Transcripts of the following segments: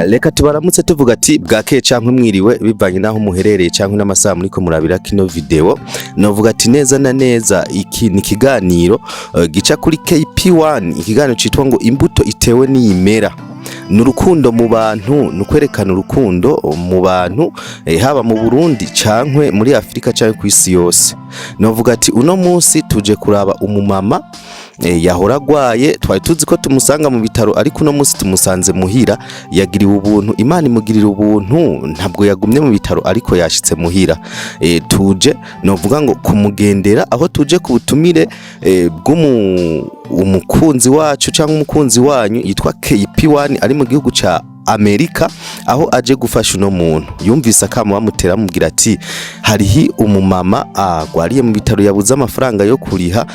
Reka tubaramutse tuvuga ati bwakeye canke mwiriwe bivanye naho muherereye canke n'amasaha muriko murabira kino video. Novuga ati neza na neza iki ni ikiganiro gica kuri KP1, ikiganiro citwa ngo imbuto itewe n'imera. Nurukundo mu bantu, nukwerekana urukundo mu bantu haba mu Burundi cankwe muri Afrika canke kw'isi yose. Novuga ati uno munsi tuje kuraba umumama yahora agwaye, twari tuzi ko tumusanga mu bitaro ariko uno munsi tumusanze muhira. Yagiriwe ubuntu, Imana imugirira ubuntu, ntabwo yagumye mu bitaro ariko yashitse muhira. Tuje novuga ngo kumugendera aho tuje ku butumire umukunzi wacu cyangwa umukunzi wanyu yitwa KP1 ari mu gihugu ca Amerika, aho aje gufasha uno muntu. Yumvise akamo bamutera amubwira ati harihi umumama agwariye mu bitaro yabuze amafaranga yo kuriha,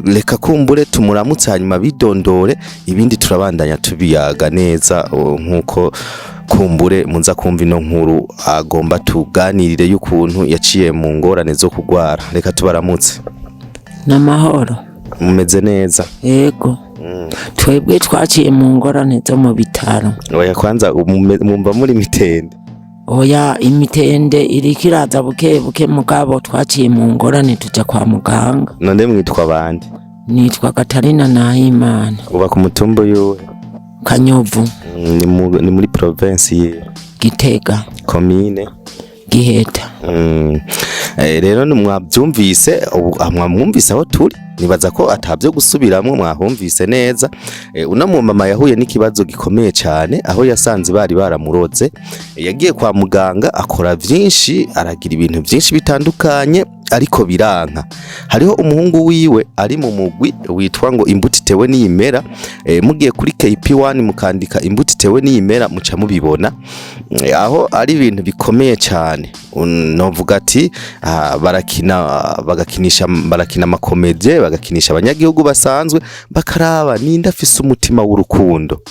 reka kumbure tumuramutse hanyuma bidondore ibindi turabandanya tubiyaga neza nkuko kumbure munza kumva ino nkuru agomba tuganirire y'ukuntu yaciye mu ngorane zo kugwara. Reka tubaramutse. Namahoro. Mumeze neza? Yego. Twebwe twaciye mu ngorane zo mu bitaro. Oya kwanza mumba muri mitende? Oya imitende irikiraza buke mugabo twaciye mu ngorane tuja kwa muganga. None mwitwa bande? Nitwa Katarina Nahimana. Uba ku mutumba yuwe? Kanyovu. Ni muri province ye? Gitega. Commune? Giheta. Rero mwumvise aho turi, nibaza ko atavyo gusubiramwe, mwahumvise neza. Uno mu mama yahuye n'ikibazo gikomeye cyane, aho yasanze bari baramuroze. Yagiye kwa muganga akora vyinshi, aragira ibintu vyinshi bitandukanye ariko biranka. Hariho umuhungu wiwe ari mu mugwi witwa ngo imbuto itewe n'imera. Mugiye kuri KP1 mukandika imbuto itewe n'imera muca mubibona, aho ari ibintu bikomeye cyane. Novuga ati barakina amakomedie, bagakinisha abanyagihugu basanzwe, bakaraba ninda afise umutima w'urukundo.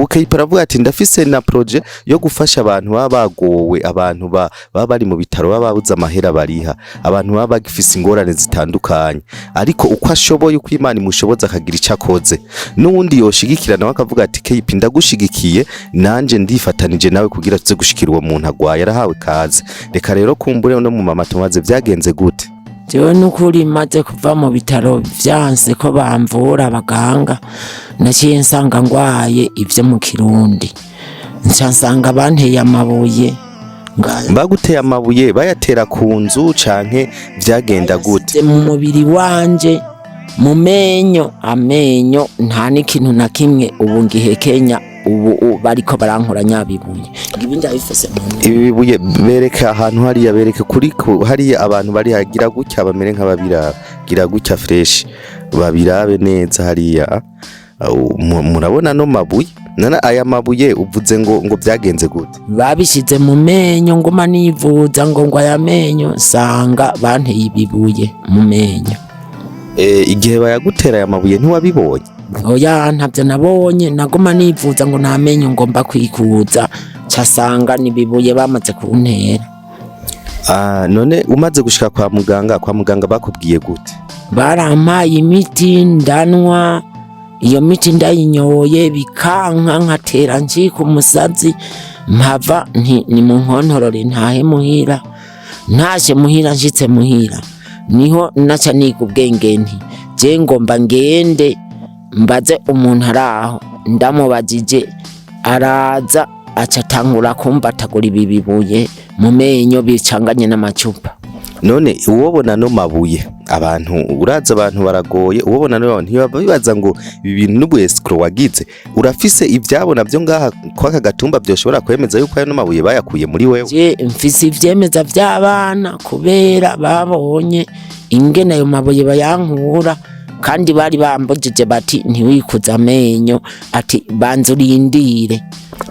KP aravuga ati ndafise na projet yo gufasha abantu baba bagowe, abantu baba bari mu bitaro baba babuze amahera bariha, abantu baba bagifise ingorane zitandukanye, ariko uko ashoboye, uko Imana imushoboza akagira icyo akoze. N'uwundi yoshigikira nawe akavuga ati KP ndagushigikiye, nanje ndifatanije nawe kugira tuze gushikira uwo muntu agwaye, arahawe kaze. Reka rero kumbure no mu mama tumaze vyagenze gute? Jewe nukuri maze kuva mu bitaro vyanse ko bamvura abaganga, naciye nsanga ngwaye ivyo mu Kirundi. Nsanga banteye amabuye. Baguteye amabuye bayatera ku nzu canke vyagenda gute? Mu mubiri wanje, mu menyo, amenyo nta n'ikintu na kimwe ubu ngihekenya. Ubu bariko barankoranya bibuye. Ibindi abifese mu ibibuye bereka ahantu hariya, bereke kuri hariya abantu bari hagira gutya bamere nk'ababiragira gutya fresh, babirabe neza hariya. Murabona no mabuye? Nana aya mabuye uvuze ngo byagenze gute? Babishize mu menyo ngoma nivuza ngo aya menyo sanga banteye ibibuye mu menyo. Igihe bayagutera aya mabuye ntiwabibonye? Oya ntavyo nabonye, nagoma nivuza ngo namenyo ngomba kwikuza, casanga nibibuye bamaze kuntera. None umaze gushika kwa muganga bakubwiye gute? Barampaye imiti ndanwa, iyo miti ndayinyoye bikanka nkatera njika umusazi, mpava ni mu nkontorore ntahe muhira. Ntaje muhira, nshitse muhira niho naca niga ubwenge nti je ngomba ngende mbaze umuntu araho. Ndamubajije araza aca tangura kumbatagura ibibuye mu menyo bicanganye n'amacupa. None uwobona no mabuye abantu uraza abantu baragoye, uwobona no ntibabibaza ngo ibi bintu n'ubwescro wagize, urafise ivyabo navyo ngaha kwaka gatumba byoshobora kwemeza yuko ayo no mabuye bayakuye muri wewe? Je mfise ivyemeza vy'abana kubera babonye ingene ayo mabuye bayankura, kandi bari bambujije bati ntiwikuza amenyo, ati banza urindire.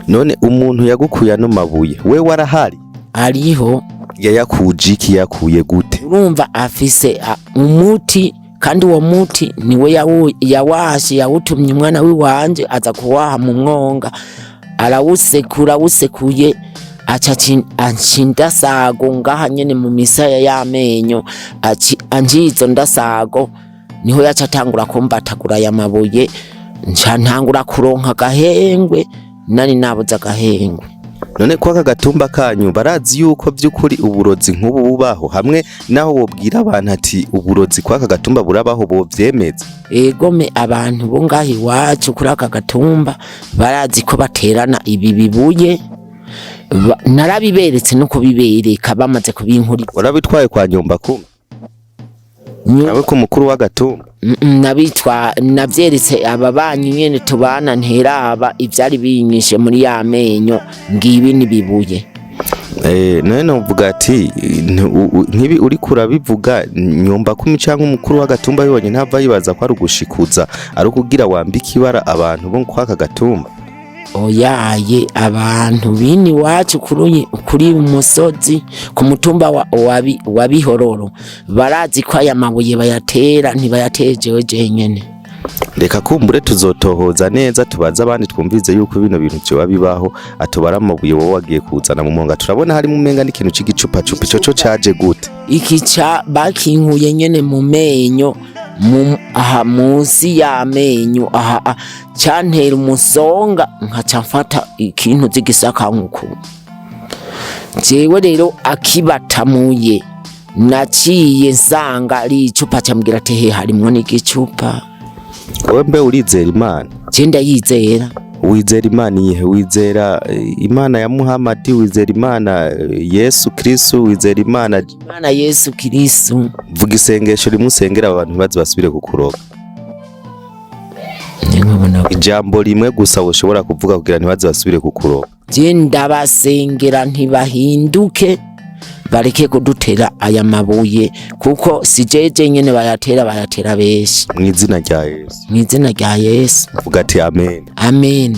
None umuntu yagukuye no mabuye we warahari? Ariho. Yayakujiki yakuye gute? Urumva afise umuti, kandi uwo muti niwe yawashe yawutumye umwana wiwanje aza kuwaha mu mwonga, arawusekuye aca ndasago ngaha nyene mu misaya y'amenyo, anjizo ndasago niho yaca atangura kumbatagura ya mabuye, ntangura kuronka gahengwe nari nabuze agahengwe. None kwa gatumba kanyu barazi yuko by'ukuri uburozi nk'ubu bubaho, hamwe naho wobwira abantu ati uburozi kwa gatumba burabaho bovyemeza? Egome abantu bo ngaho iwacu kuri aka gatumba barazi ko baterana ibi bibuye, narabiberetse no kubibereka bamaze kubinkurira. Warabitwaye kwa nyumba kumwe nawe ko mukuru w'agatumba? Nabitwa navyeretse ababanyi nyene tubana nteraba ivyari binyishe muri ya menyo ngibi nibibuye. None novuga ati nkibi uri kurabivuga nyumba kumi canke umukuru w'agatumba yibonye ntava yibaza ko ari ugushikuza, ari kugira wambika ibara abantu bo kwa gatumba? Oyaye abantu bini wacu kuri umusozi ku mutumba wa Bihororo barazi ko aya mabuye bayatera ntibayatejewe jenyene. Reka kumbure tuzotohoza neza tubaza abandi twumvize yuko bino bintu byo bibaho, atobara amabuye wowe wagiye kuzana mu monga. Turabona hari mu menga n'ikintu c'igicupa ico caje gute? Ikica bakinkuye nyene mu menyo aha munsi ya menyo aha cyantera umusonga nkaca mfata ikintu zigisaka nkuko. Jewe rero akibatamuye naciye nsanga ari icupa cyambwira ati he harimwo n'igicupa. Wowe mbe urizera Imana? Je ndayizera. Wizera Imana iyihe? Wizera Imana ya Muhammad, wizera Imana Yesu Kristo, wizera Imana Yesu Kristo? Vuga isengesho rimusengera abantu bazi basubire kukuroga. Ijambo rimwe gusa woshobora kuvuga kugira ntibazi basubire kukuroga. Je ndabasengera ntibahinduke bareke kudutera aya mabuye kuko si jeje nyene bayatera beshi. Mwizina rya Yesu. Mwizina rya Yesu. Vuga ati amen. Amen.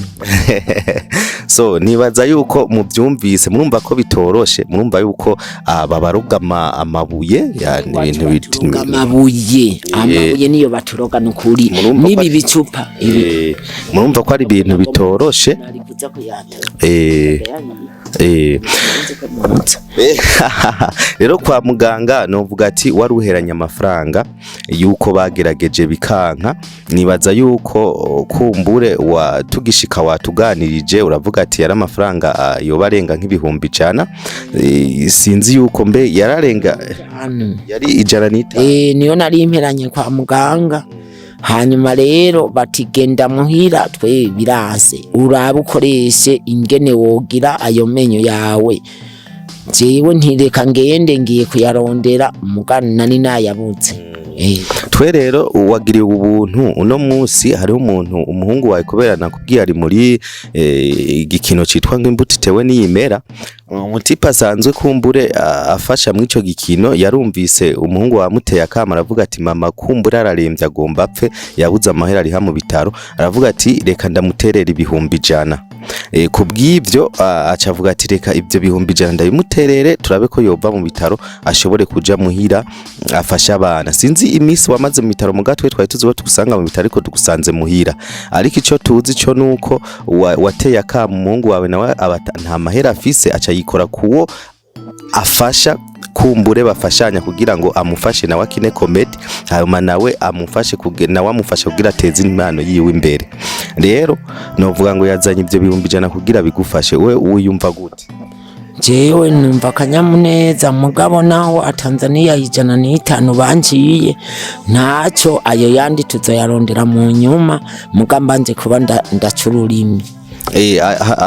So nibaza yuko muvyumvise, murumva ko bitoroshe, murumva yuko babaroga amabuye, yani ibintu biti amabuye niyo baturoga nukuri nibi bicupa ibi. Murumva ko ari ibintu bitoroshe. Rero kwa muganga novuga ati waruheranya amafaranga yuko bagerageje bikanka. Nibaza yuko kumbure watugishika watuganirije uravuga ati yari amafaranga yobarenga nk'ibihumbi 100. Sinzi yuko mbe yararenga yari 150. Niyo nari imperanye kwa muganga. Hanyuma rero batigenda muhira twe birase urabukoreshe ingene wogira ayo menyo yawe. Jewe ntireka ngende ngiye kuyarondera mugana nani nayabuze. Twe rero wagiriye ubuntu uno munsi hari umuntu umuhungu wawe kubera nakubwiye ari muri igikino citwa ng'imbuto tewe n'iyimera. Umutipa asanzwe kumbure afasha mu ico gikino yarumvise umuhungu Bamuteye akama aravuga ati mama kumbure ararembye agomba apfe yabuze amahera ari ha mu bitaro, aravuga ati reka ndamuterera ibihumbi 100. Kubw'ivyo acavuga ati reka ivyo bihumbi 100 ndabimuterere turabe ko yova mu bitaro ashobore kuja muhira afasha abana. Sinzi imisi wamaze mu bitaro mugatwe twari tuzi ko tugusanga mu bitaro ariko tugusanze muhira, ariko ico tuzi cyo nuko wateye akama umuhungu wawe nawe nta mahera afise aca yikora kuwo afasha kumbure bafashanya kugira ngo amufashe nawe akine comedy, hanyuma nawe amufashe nawe amufashe kugira ateze impano yiwe imbere. Rero novuga ngo yazanye ivyo bihumbi 100 kugira bigufashe. We uyumva gute? Jewe numva kanyamuneza mugabo naho Tanzania 105 banciye ntaco ayo yandi tuzoyarondera mu nyuma mugambanje kuba ndacururimi.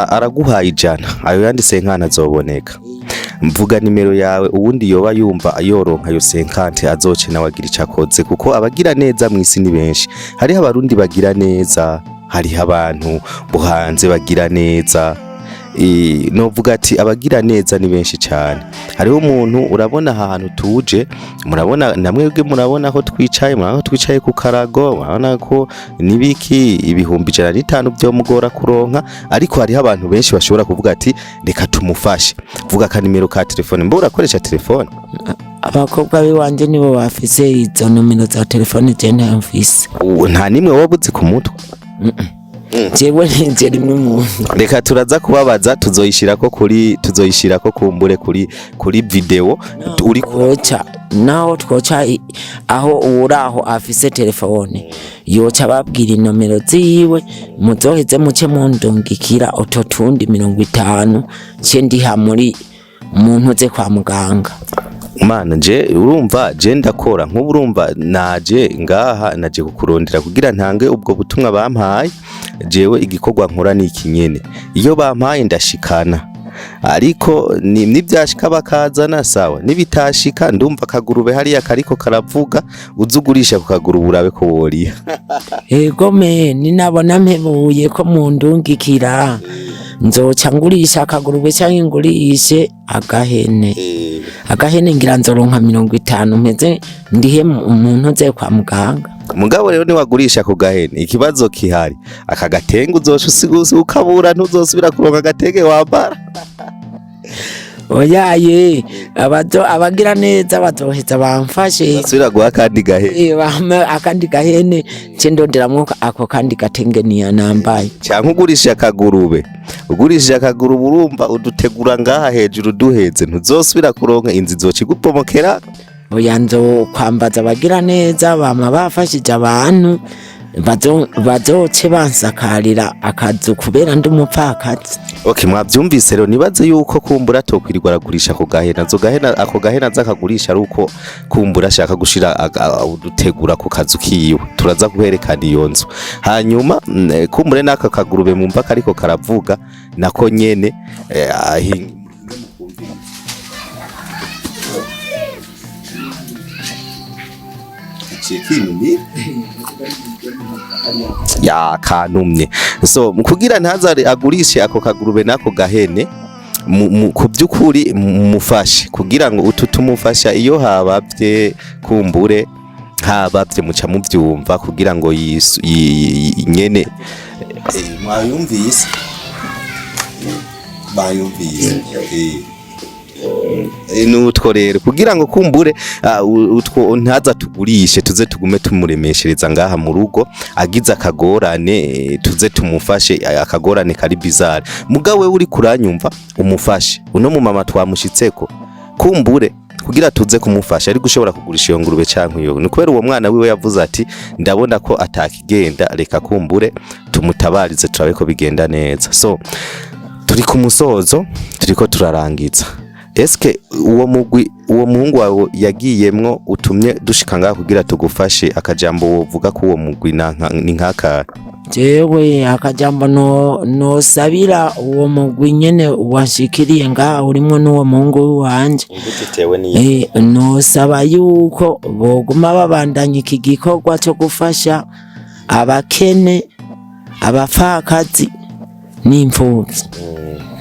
Araguhaye 100 ayo yandi senkana azoboneka. Mvuga nimero yawe ubundi yoba yumva ayoronka yo 50 azoce nawe agira icakoze, kuko abagira neza mwisi ni benshi. Hari abarundi bagira neza, hari abantu buhanze bagira neza. Novuga ati abagira neza ni benshi cyane. Hariho umuntu urabona ahantu tuje, murabona namwebwe murabona aho twicaye, murabona aho twicaye ku karago, murabona ko nibiki ibihumbi 105 byo mugora kuronka, ariko hariho abantu benshi bashobora kuvuga ati reka tumufashe. Vuga ka nimero ka telefone, mbo urakoresha telefone? Abakobwa biwanje nibo bafise izo nomero za telefone je ntamfise. Nta nimwe wabuze ku mutwe? jewe nje rimwe umuntu. Reka turaza kubabaza tuzoyishirako kumbure kuri video uri koca naho twoca aho uraho afise telefone yoca babwira inomero ziwe muzoheze muce mundungikira utotundi 50 ce ndiha muri muntu ze kwa muganga. Mana nje urumva je ndakora nk'ubu urumva naje ngaha naje kukurondera kugira ntange ubwo butumwa bampaye jewe igikorwa nkora ni ikinyene iyo bampaye ndashikana ariko nibyashika bakazana sawa nibitashika ndumva kagurube hariya kariko karavuga uzugurisha kukagurube urabe ko woriya. Ego me ninabona mpebuye ko mundungikira nzoca ngurisha akagurube canke ngurishe agahene ngira nzoronka 50 mpeze ndihe umuntu ze kwa muganga. Mugabo rero ni wagurisha ku gahene ikibazo kihari akagatenge uzoshusiga ukabura ntuzosubira kuronka agatege wambara. Oyaye abagira neza bazoheza bamfashe basubira guha kandi gahene akandi gahene ce ndonderamwo ako kandi gatenge niya nambaye canke ugurisha akagurube urumva udutegura ngaha hejuru duheze ntuzosubira kuronka inzi zocigupomokera. Oya nzo kwambaza abagira neza bama bafashije abantu bazoce bansakarira akazu kubera ndi umupfakazi. Okay, mwavyumvise rero nibaze yuko kumbura tokwirirwa aragurisha ako gahena zakagurisha aruko kumbura ashaka gushira udutegura ku kazu kiwe turaza kuherekana iyo nzu hanyuma kumbure naka kagurube mumva kariko karavuga nako nyene ya kanumye so kugira ntazare agurishe ako kagurube nako gahene ku byukuri mufashe kugira ngo ututumufasha iyo habavye kumbure habavye muca muvyumva kugira ngo nyene mwayumvise nutwo rero kugira ngo kumbure utwo ntaza tugurishe tuze tugume tumuremeshereza ngaha mu rugo agize akagorane tuze tumufashe akagorane kari bizarre mugawe uri kuranyumva umufashe uno mu mama twamushitseko kumbure kugira tuze kumufasha ari gushobora kugurisha iyo ngurube canke iyo ni kubera uwo mwana wiwe yavuze ati ndabona ko atakigenda reka kumbure tumutabarize turabe ko bigenda neza. So turi ku musozo turiko turarangiza eske uwo muhungu wawe yagiyemwo utumye dushika ngaha kugira tugufashe akajambo wovuga ko uwo mugwi ni nkaka jewe akajambo no sabira uwo mugwi nyene washikiriye ngaha urimo n'uwo muhungu wanje no saba yuko boguma babandanya iki gikorwa cyo gufasha abakene abapfakazi n'imfuvyi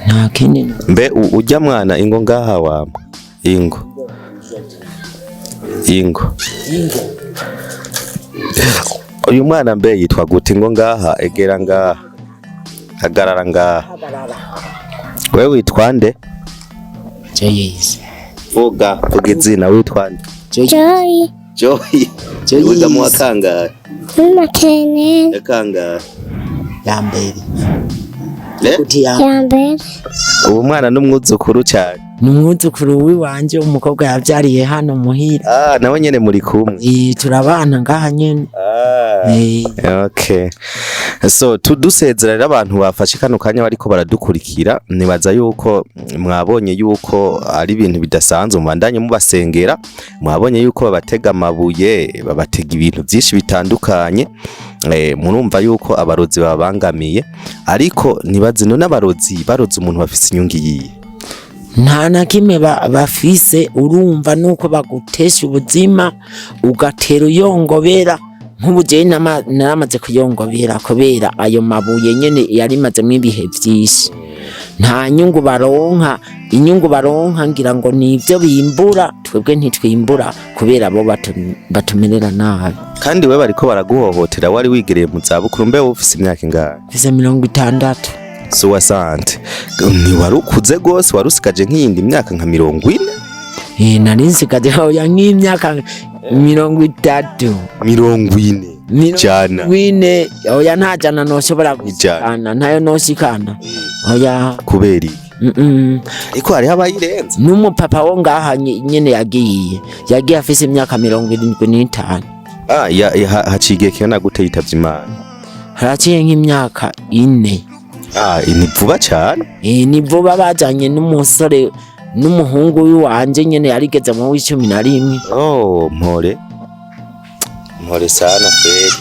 nta kinini mbe ujya mwana ingo ngaha wamwe ingo uyu mwana mbe yitwa gute ingo ngaha egera ngaha hagarara ngaha wewe witwa nde? vuga izina witwa nde? Joy wiga mu wakangahe? Yakangahe? yambere yambere ubu mwana n'umwuzukuru cyane n'umwuzukuru wiwanje umukobwa yavyariye hano muhira nawe nyene muri kumwe turabana ngaha nyene okay so tudusezerera abantu bafashe kano kanya bariko baradukurikira nibaza yuko mwabonye yuko ari ibintu bidasanzwe mubandanye mubasengera mwabonye yuko babatega amabuye babatega ibintu byinshi bitandukanye murumva yuko abarozi babangamiye ariko nibaze no n'abarozi baroze umuntu bafise inyungu yiye nta na kimwe bafise urumva nuko bagutesha ubuzima ugatera uyongobera nk'ubuje naramaze kuyongobera kubera ayo mabuye nyene yarimaze mwibihe byinshi nta nyungu baronka inyungu baronka ngira ngo nivyo bimbura twebwe ntitwimbura kubera bo batumerera nabi kandi we bariko baraguhohotera wari wigereye mu zabukuru mbe ufise imyaka ingahe? Mfise 60. So wasante ni warukuze gose warusigaje nk'iyindi myaka nka 40? Nari nsigaje ya nk'imyaka 30. 40 Jana. Wine oya nta jana noshobora gushikana ntayo noshikana oya kubera ariko hariho abayirenze n'umupapa wo ngaha nyene yagiye afise imyaka 75. haciye kena gute yitavye Imana haraciye nk'imyaka 4. Ni vuba cyane ni vuba bajanye n'umusore n'umuhungu wanje nyene yarigeze mu 11. Mpore sana kweli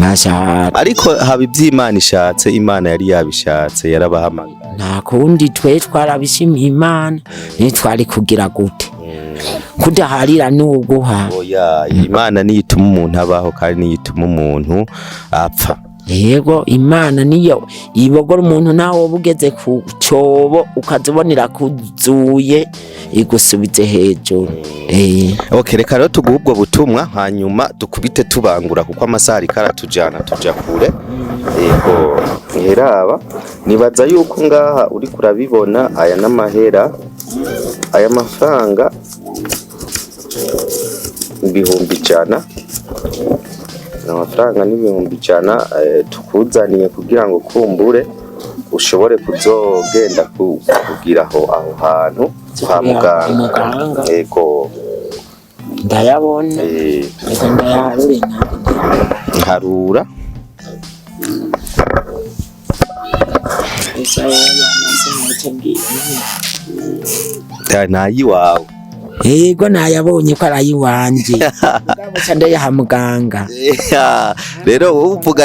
Masha ariko haba ivy'Imana ishatse Imana yari yabishatse yarabahamagara nta kundi twe twarabishimiye Imana twari kugira gute kudaharira n'uguha oya Imana niyituma umuntu abaho kandi niyituma umuntu apfa. Yego Imana niyo ibogora umuntu nawe bugeze ku cobo ukazibonera kuzuye igusubize hejuru. Okay, reka rero tuguha ubwo butumwa hanyuma dukubite tubangura kuko amasaha ari karatujana tuja kure. Yego ngeraba nibaza yuko ngaha uri kurabibona aya n'amahera aya mafaranga ibihumbi 100 amafaranga n'ibihumbi 100 tukuzaniye kugira ngo kumbure ushobore kuzogenda kugira aho hantu kwa muganga. Yego ndayabona reka ndayaharure harura nayi wawe. Yego nayabonye ko arayi wanje ngabuca ndayaha muganga. Rero uvuga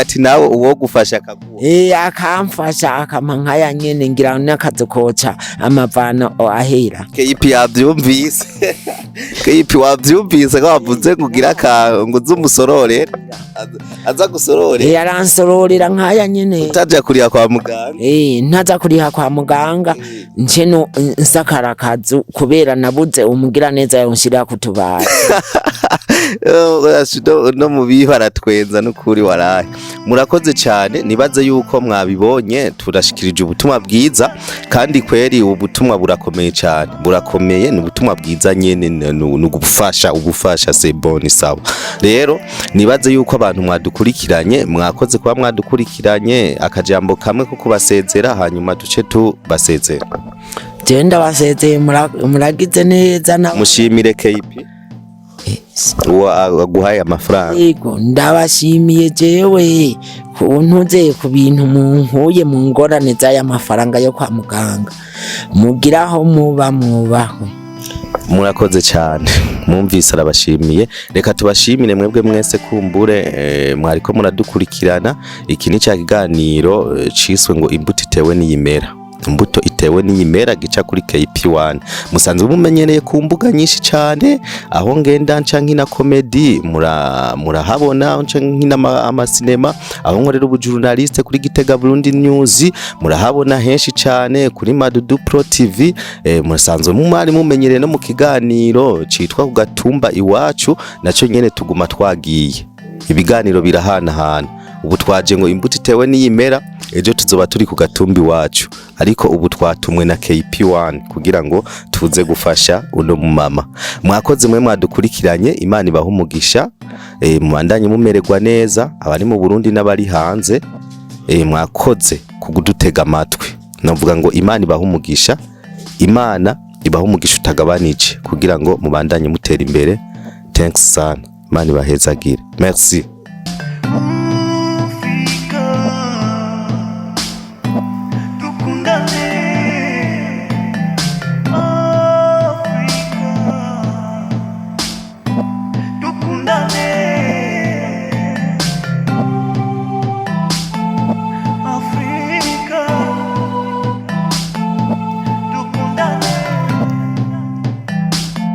ati nawe uwo gufasha akaguha akamfasha akampa nkaya nyene ngira n'akazi koca amavano ahera. KP yavyumvise KP wavyumvise ko wavuze kugira ngo zumusorore aza gusorore yaransororera nkaya nyene utaja kuriha kwa muganga. Ntaza kuriha kwa muganga nceno nsakara kazu kubera nabuze umugira neza yonshira kutubara. No mubihara twenza n'ukuri waraye. Murakoze cyane nibaze yuko mwabibonye turashikirije ubutumwa bwiza kandi kweri ubutumwa burakomeye cyane burakomeye ni ubutumwa bwiza nyene n'ugufasha seboni sawa. Rero nibaze yuko abantu mwadukurikiranye mwakoze kuba mwadukurikiranye akajambo kamwe ko kubasezera hanyuma duce tubasezera. Genda basezeye muragize neza na mushimire KP aguhaye amafaranga. Yego ndabashimiye jewe kuntuze ku bintu munkuye mu ngorane z'aya mafaranga yo kwa muganga mugiraho mubaho. Murakoze cyane mwumvise arabashimiye. Reka tubashimire mwebwe mwese kumbure mwariko muradukurikirana. Iki ni Ikiganiro ciswe ngo imbuto itewe n'iyimera. Imbuto itewe n'iyimera gica kuri KP1 musanzwe mumenyereye ku mbuga nyinshi cyane aho ngenda nca nkina comedy murahabona nca nkina amasinema aho nkorera ubujournaliste kuri Gitega Burundi News murahabona henshi cyane kuri Madudu Pro TV. Musanzwe mwari mumenyereye no mu kiganiro citwa ku gatumba iwacu naco nyene tuguma twagiye ibiganiro birahanahana. Ubu twaje ngo imbuto itewe n'iyimera ejo tuzoba turi ku gatumbi wacu ariko ubu twatumwe na KP1 kugira ngo tuze gufasha uno mumama. Mwakoze mwe mwadukurikiranye Imana ibaha umugisha mubandanye mumererwa neza abari mu Burundi n'abari hanze. Mwakoze kugudutega amatwi navuga ngo Imana ibaha umugisha Imana ibaha umugisha utagabanije kugira ngo mubandanye mutera imbere. Thanks sana Imana ibahezagire. Merci.